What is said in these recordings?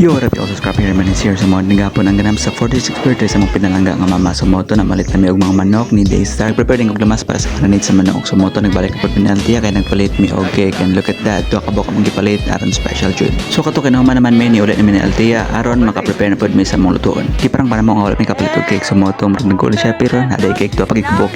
Yo, what up y'all, subscribe here, man is here sa mga nagapon ang ganam sa 46 birthday sa mga pinalangga nga mama sa moto na malit na may og mga manok ni Daystar. Prepare din og lamas para sa kananit sa manok sa moto nagbalik kapag pinaltiya kaya nagpalit mi og cake and look at that, tuwa ka baka mong gipalit aron special jud. So kato kinahuman naman may ni ulit ni Altia aron maka-prepare na pod mi sa mga lutuon. Kiparang para mo ang ulit may kapalit og cake sa moto, naggulo siya pero naday cake to pagikubok.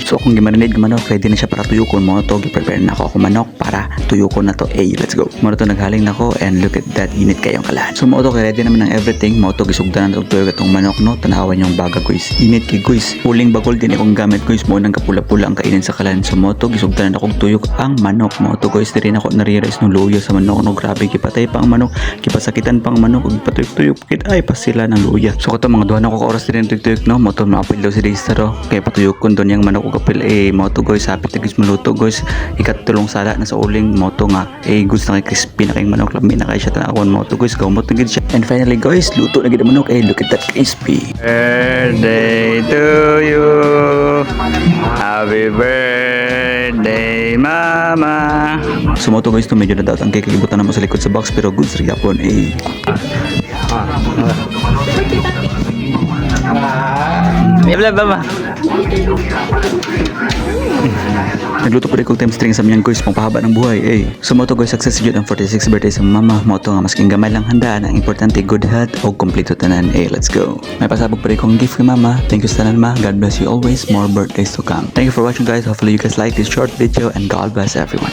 So kung gimarinate ng manok, ready na siya para tuyukon mo to, gi-prepare na ako manok para tuyukon na to. Let's go. Mo to naghaling nako and look at that, init kayong kalan. So mo to ready naman ng everything, mo to gisugdanan og tuyo katong manok no, tanawan yung baga guys. Init kay guys. Uling bagol din akong gamit guys, mo nang kapula-pula ang kainin sa kalan. So mo to gisugdanan akong tuyok ang manok mo to guys. Diri na ako nare-rice no luya sa manok no, grabe gipatay pa ang manok, gipasakitan pa ang manok ug patuyok-tuyok kit ay pa sila ng luya. So kato mga duha na ko oras din tuyok no, mo to maapil daw si Daystar kay patuyok kon don yang manok ug kapil mo to guys, hapit na guys maluto guys. Ikatulong sala na sa uling mo to nga gusto na kay crispy na kay manok, lami na kay siya tanawon mo to guys, gamot na gid siya. And finally guys, luto na gid ang manok. Look at that crispy. Birthday to you, happy birthday mama. So mo to guys, to medyo na dapat ang cake, ibutan naman sa likod sa box pero goods rin yapon Blah blah. Nagluto pa rin kong time string sa miyang guys, pangpahaba ng buhay So mo to guys, success yun ang 46 birthday sa mama mo to nga masking gamay lang handaan, ang importante good health o kompleto tanan. Let's go. May pasabog pa rin kong gift kay mama. Thank you sa tanan ma, God bless you always, more birthdays to come. Thank you for watching guys, hopefully you guys like this short video and God bless everyone.